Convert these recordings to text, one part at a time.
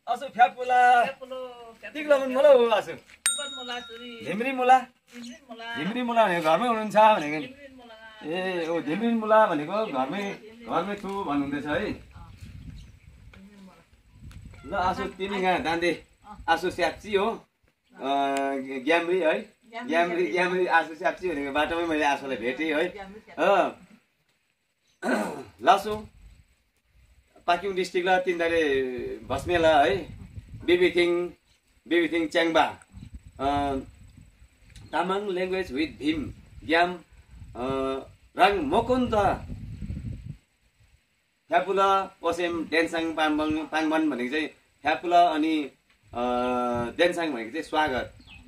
असो फ्यापुला तिक्लमन मुला हो असो झिम्री मुला भनेको घरमै हुनुहुन्छ भनेको ए ओ झिम्री मुला भनेको घरमै छु भन्नुहुँदैछ है ल आसु तिमी यहाँ दान्दे आसु स्याप्ची हो ग्याम्री है ग्याम्री आसु स्याप्ची भनेको बाटोमै मैले आसुलाई भेटेँ है लासु पाक्योङ डिस्ट्रिक्ट ल तिनधारे भस्मेला है बेबिथिङ च्याङ्बा तामाङ ल्याङ्ग्वेज विथ भीम ग्याम राङ मोकुन्द फ्यापुला पसेम डेन्साङ पाङबन भनेको चाहिँ फ्यापुला अनि डेन्साङ भनेको चाहिँ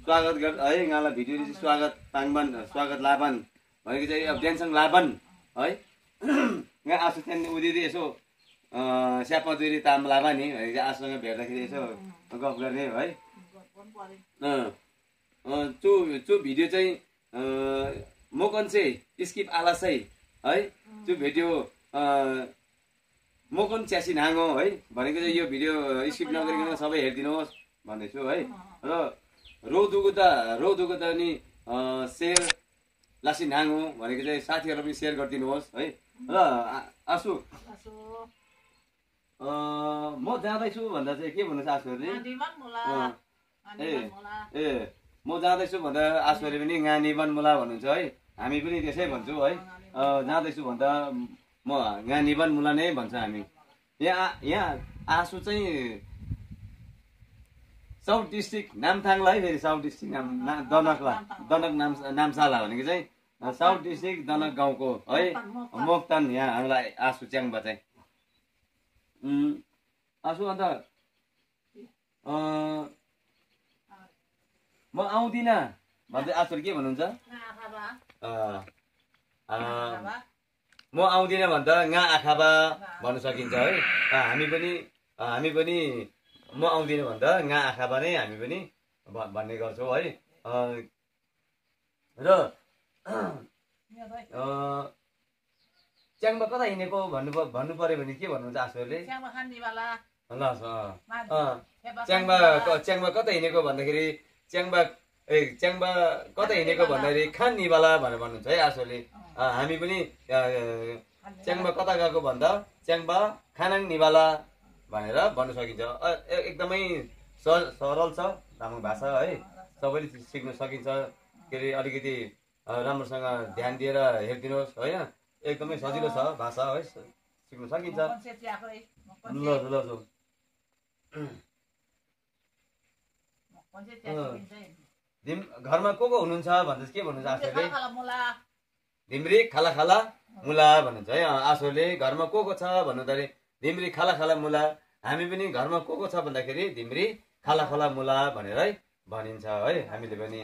स्वागत गर है यहाँलाई भिडियो चाहिँ स्वागत पाङबन स्वागत लाबन भनेको चाहिँ अब डेन्साङ लाबन है यहाँ आसु त्यहाँदेखि उदिँदै यसो स्यापमा ताम लाभा नि भनेको चाहिँ आसूसँग भेट्दाखेरि यसो गफ गर्ने है चु भिडियो चाहिँ मोकन चाहिँ स्किप आलासै है चु भिडियो मोकन च्यासी नाङ्गो है भनेको चाहिँ यो भिडियो स्किप नगरिकन सबै हेरिदिनुहोस् भन्दैछु है र रौदुको त अनि सेयर लासी नाङ्गो भनेको चाहिँ साथीहरू पनि सेयर गरिदिनुहोस् है र आसु म जाँदैछु भन्दा चाहिँ के भन्नु छ आसुहरूले ए म जाँदैछु भन्दा आसुहरूले पनि गानिबन मुला भन्नुहुन्छ है हामी पनि त्यसै भन्छौँ है जाँदैछु भन्दा म गानिबन मुला नै भन्छ हामी यहाँ आसु चाहिँ साउथ डिस्ट्रिक्ट नामथाङलाई फेरि साउथ डिस्ट्रिक्ट दनक नामसाला भनेको चाहिँ साउथ डिस्ट्रिक्ट दनक गाउँको है मोक्तान यहाँ हामीलाई आसु च्याङ्बा चाहिँ आसु अन्त म आउँदिनँ भन्दै आसुले के भन्नुहुन्छ म आउँदिनँ भन्दा गा आखाबा भन्न सकिन्छ है हामी पनि म आउँदिनँ भन्दा गा आखाबा नै हामी पनि भन्ने गर्छौँ है र च्याङ्बा कता हिँडेको भन्नु पर्यो भने के भन्नुहुन्छ आसुहरूले ल च्याङ्बा कता हिँडेको भन्दाखेरि च्याङ्बा कता हिँडेको भन्दाखेरि खान निवाला भनेर भन्नुहुन्छ है आसुहरूले हामी पनि च्याङ्बा कता गएको भन्दा च्याङ्बा खानाङ निवाला भनेर भन्न सकिन्छ एकदमै सरल छ तामाङ भाषा है सबैले सिक्न सकिन्छ के अरे अलिकति राम्रोसँग ध्यान दिएर हेरिदिनुहोस् होइन एकदमै सजिलो छ भाषा है सिक्न सकिन्छ ल घरमा को हुनुहुन्छ भन्दा के भन्नुहुन्छ आसुहरूले धिम्री खाला खाला मुला भन्नुहुन्छ है आसुहरूले घरमा को छ भन्नुहुँदाखेरि धिम्री खाला खाला मुला हामी पनि घरमा को छ भन्दाखेरि धिम्री खाला खाला मुला भनेर है भनिन्छ है हामीले पनि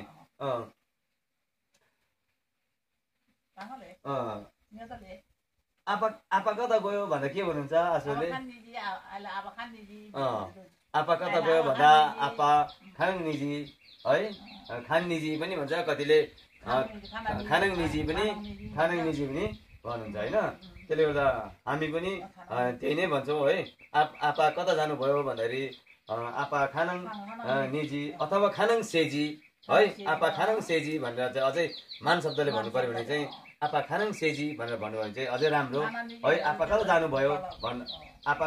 आपा कता गयो भन्दा के भन्नुहुन्छ आसुहरूले आपा कता गयो भन्दा आपा खाङ निजी है खान निजी पनि भन्छ कतिले खानाङ निजी पनि भन्नुहुन्छ होइन त्यसले गर्दा हामी पनि त्यही नै भन्छौँ है आपा कता जानुभयो भन्दाखेरि आपा खानाङ निजी अथवा खानाङ सेजी है आपा खानाङ सेजी भनेर चाहिँ अझै मान शब्दले भन्नु पर्यो भने चाहिँ आपा खानाङ सेजी भनेर भन्नुभयो भने चाहिँ अझै राम्रो है आपा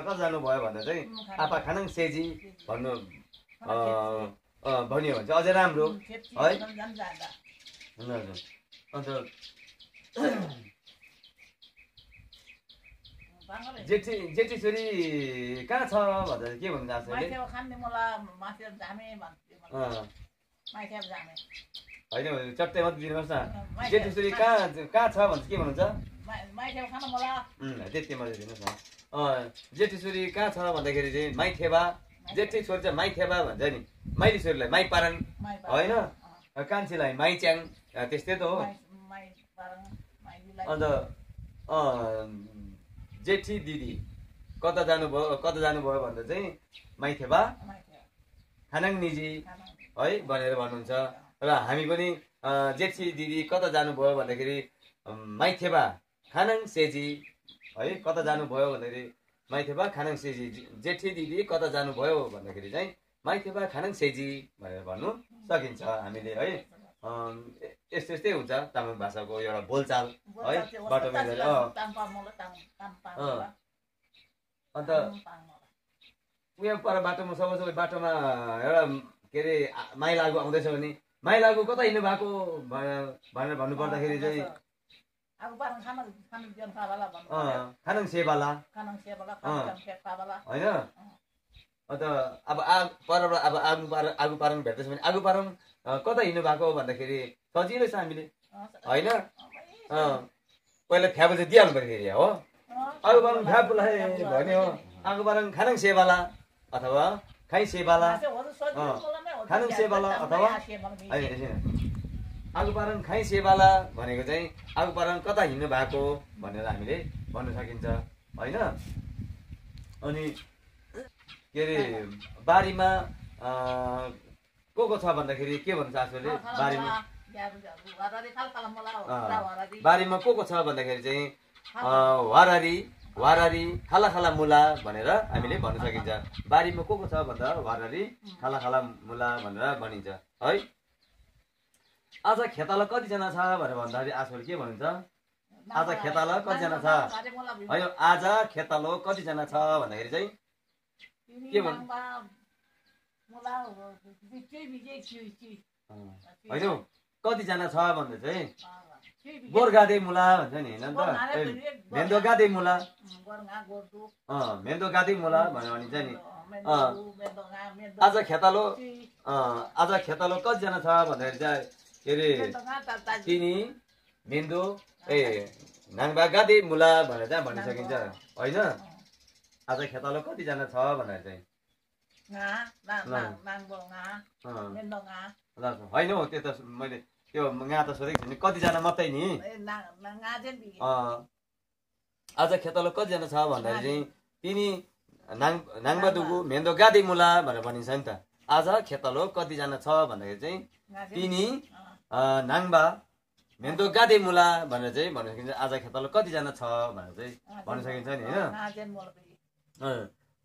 कता जानुभयो भन्दा चाहिँ आपा खानाङ सेजी भन्नु भनियो भने चाहिँ अझै राम्रो है अन्त जेठी छोरी कहाँ छ भन्दा के भन्छ आसुले होइन चट्टै मात्रै दिनुहोस् न जेठी छोरी कहाँ छ भन्छ के भन्नुहुन्छ त्यति मात्रै दिनुहोस् न जेठी छोरी कहाँ छ भन्दाखेरि चाहिँ माइथेबा जेठी छोरी चाहिँ माइथेबा भन्छ नि माइली छोरीलाई माइपाराङ होइन कान्छीलाई माइच्याङ त्यस्तै त हो अन्त जेठी दिदी कता जानुभयो भन्दा चाहिँ माइथेबा खानाङ निजी है भनेर भन्नुहुन्छ र हामी पनि जेठी दिदी कता जानुभयो भन्दाखेरि माइथेबा खानाङ सेजी है कता जानुभयो भन्दाखेरि माइथेबा खानाङ सेजी जेठी दिदी कता जानुभयो भन्दाखेरि चाहिँ माइथेबा खानाङ सेजी भनेर भन्नु सकिन्छ हामीले है। यस्तै यस्तै हुन्छ तामाङ भाषाको एउटा बोलचाल है बाटोमा गएर। अन्त उयो पर बाटोमा सबै बाटोमा एउटा के अरे माइलागु आउँदैछ भने माइलागु कता हिँड्नु भएको भनेर भन्नु पर्दाखेरि चाहिँ खानाङ सेवाला होइन। अन्त अब परबाट अब आगु पारङ भेट्दैछ भने आगु पारङ कता हिँड्नु भएको भन्दाखेरि सजिलो छ हामीले होइन। पहिला फ्याप चाहिँ दिइहाल्नु पऱ्यो फेरि हो। आगु पारङ फ्यापलाई भन्यो आगु पारङ खानाङ सेवाला अथवा खाइ सेवाला खानाङ सेवाला अथवा आगु पारङ खाइ सेवाला भनेको चाहिँ आगु पारङ कता हिँड्नु भएको भनेर हामीले भन्न सकिन्छ होइन। अनि के अरे बारीमा को छ भन्दाखेरि के भन्छ आफूले बारीमा को छ भन्दाखेरि चाहिँ वारारी खाला खाला मुला भनेर हामीले भन्न सकिन्छ। बारीमा को छ भन्दा वारारी खाला खाला मुला भनेर भनिन्छ है। आज खेताला कतिजना छ भनेर भन्दाखेरि आजकल के भनिन्छ आज खेताला कतिजना छ होइन। आज खेतालो कतिजना छ भन्दाखेरि चाहिँ के भन्छ होइन कतिजना छ भन्दा चाहिँ गोर्गादे मुला भन्छ नि होइन त मेन्दो गादे मुला मेन्दो गादे मुला भनेर भनिन्छ नि। आज खेतालो कतिजना छ भन्दाखेरि चाहिँ के अरे तिनी मेन्दो नाङ्बा गादे मुला भनेर चाहिँ भन्न सकिन्छ होइन। आज खेतालो कतिजना छ भनेर चाहिँ होइन हो त्यो त मैले त्यो यहाँ त सोधेको थिएँ कतिजना मात्रै नि। आज खेतालो कतिजना छ भन्दाखेरि चाहिँ तिनी नाङ्बा दुगु मेन्दो गादे मुला भनेर भनिन्छ नि त। आज खेतालो कतिजना छ भन्दाखेरि चाहिँ तिनी नाङ्बा मेन्दो गादे मुला भनेर चाहिँ भन्न सकिन्छ। आज खेतालो कतिजना छ भनेर चाहिँ भन्न सकिन्छ नि होइन।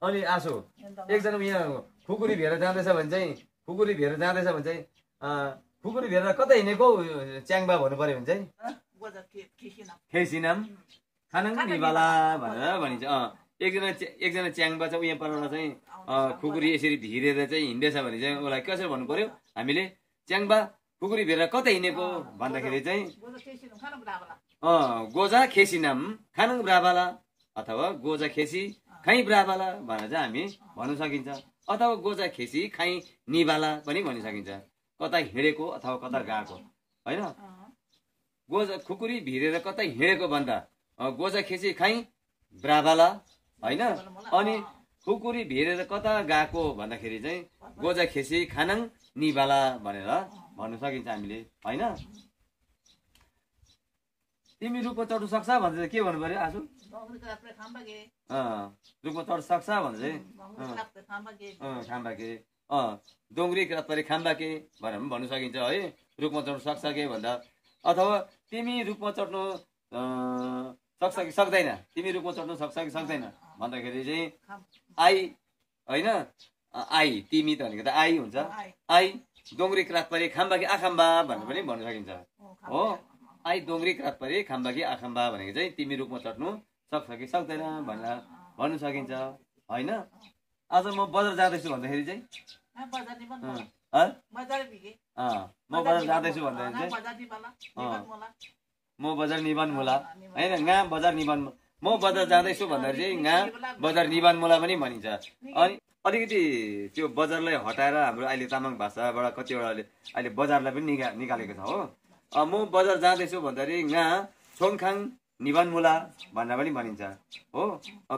अनि आसो एकजना यहाँ खुकुरी भेर जाँदैछ भने चाहिँ खुकुरी भेर कता हिँडेको च्याङबा भन्नु पर्यो भने चाहिँ खेसिनाम खानाङ निवाला भनेर भनिन्छ। एकजना च्याङबा चाहिँ उहाँ पर चाहिँ खुकुरी यसरी भिरेर चाहिँ हिँड्दैछ भने चाहिँ उसलाई कसरी भन्नु पर्यो हामीले च्याङबा खुकुरी भेर कता हिँडेको भन्दाखेरि चाहिँ गोजा खेसिनाम खानाङ ब्राबाला अथवा गोजा खेसी खाइ ब्राबाला भनेर चाहिँ हामी भन्न सकिन्छ। अथवा गोजा खेसी खाइ निवाला पनि भन्न सकिन्छ कता हिँडेको अथवा कता गएको होइन। गोजा खुकुरी भिरेर कता हिँडेको भन्दा गोजा खेसी खाइ ब्राबाला होइन। अनि खुकुरी भिरेर कता गएको भन्दाखेरि चाहिँ गोजा खेसी खानाङ निवाला भनेर भन्न सकिन्छ हामीले होइन। तिमी रूपमा चढ्नु सक्छ भने चाहिँ के भन्नु पर्यो आजु रूपमा चढ्नु सक्छ भने चाहिँ खाम्बाके डोङ्ग्री रातपारी खाम्बाके भनेर पनि भन्नु सकिन्छ है। रूपमा चढ्नु सक्छ के भन्दा अथवा तिमी रूपमा चढ्नु सक्छ कि सक्दैन तिमी रूपमा चढ्नु सक्छ कि सक्दैन भन्दाखेरि चाहिँ आई होइन आई तिमी त भनेको त आई हुन्छ। आई डोङ्ग्री रातपारी खाम्बाके आखाम्बा भनेर पनि भन्न सकिन्छ हो। आई डोङ्ग्री रातपारी खाम्बाके आखाम्बा भनेको चाहिँ तिमी रूपमा चढ्नु सक्छ कि सक्दैन भनेर भन्नु सकिन्छ होइन। आज म बजार जाँदैछु भन्दाखेरि चाहिँ म बजार जाँदैछु भन्दाखेरि चाहिँ म बजार निबान मुला होइन गा बजार निबान म बजार जाँदैछु भन्दाखेरि चाहिँ गा बजार निबान मुला पनि भनिन्छ। अनि अलिकति त्यो बजारलाई हटाएर हाम्रो अहिले तामाङ भाषाबाट कतिवटाले अहिले बजारलाई पनि निकालेको छ हो। म बजार जाँदैछु भन्दाखेरि गा छोङखाङ निबान मुला भनेर पनि भनिन्छ हो।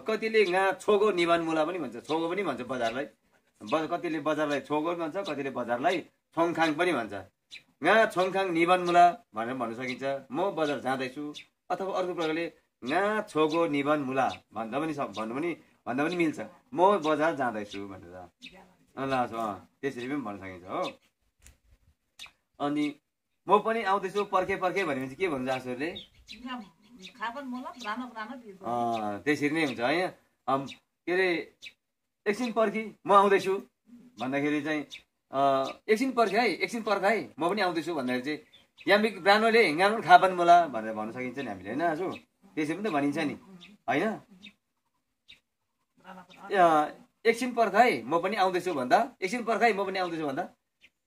कतिले गा छोगो निबान मुला पनि भन्छ छोगो पनि भन्छ बजारलाई कतिले बजारलाई छोगो पनि भन्छ कतिले बजारलाई छोङखाङ पनि भन्छ। गा छोङखाङ निबान मुला भनेर भन्न सकिन्छ म बजार जाँदैछु अथवा अर्को प्रकारले गा छोगो निबान मुला भन्दा पनि मिल्छ म बजार जाँदैछु भनेर त्यसरी पनि भन्न सकिन्छ हो। अनि म पनि आउँदैछु पर्खे भनेपछि के भन्छ आफूहरूले त्यसरी नै हुन्छ है। के अरे एकछिन पर्खी म आउँदैछु भन्दाखेरि चाहिँ एकछिन पर्खे है एकछिन पर्ख है म पनि आउँदैछु भन्दाखेरि चाहिँ याम्बिक ब्राह्मणले हिँगानु खापन मोला भनेर भन्न सकिन्छ नि हामीले होइन दाजु त्यसै पनि त भनिन्छ नि होइन एकछिन पर्ख है म पनि आउँदैछु भन्दा एकछिन पर्ख है म पनि आउँदैछु भन्दा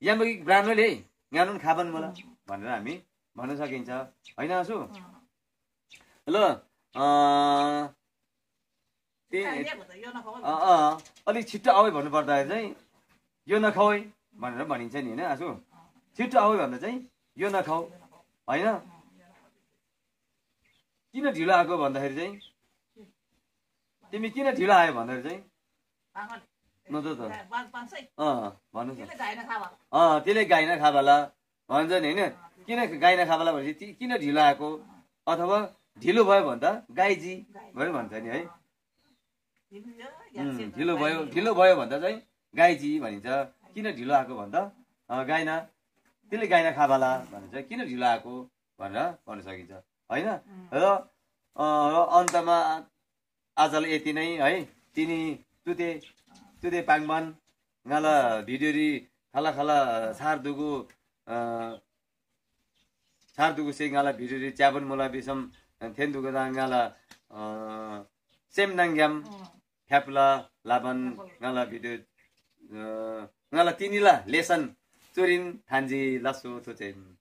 याम्बिक ब्राह्मणले हिँगानु खापन मोला भनेर हामी भन्न सकिन्छ होइन दाजु ल अलिक छिट्टो आऊ भन्नु पर्दाखेरि चाहिँ यो नखाऊ है भनेर भनिन्छ नि होइन आजु छिट्टो आऊ भन्दा चाहिँ यो नखाऊ होइन किन ढिलो आएको भन्दाखेरि चाहिँ तिमी किन ढिलो आयो भन्दाखेरि चाहिँ नत त भन्नु त्यसले गाई नखाबाला भन्छ नि होइन किन गाई नखाबाला भनेपछि किन ढिलो आएको अथवा ढिलो भयो भन्दा गाईजी भयो भन्छ नि है ढिलो भयो भन्दा चाहिँ गाईजी भनिन्छ किन ढिलो आएको भन्दा गाइना त्यसले गाइना खाबाला भन्छ किन ढिलो आएको भनेर भन्न सकिन्छ होइन र अन्तमा आजलाई यति नै है तिनी तुते पाङमान गाला भिडियोरी खाला खाला सारदुगु से गाला भिडियोरी च्याबन मोला बिसम थेन्दुगु गाला सेमनाङ्ग्याम फ्याप्ला लाबन गाला video ngala tinila lesan turin thanji lasu tuchen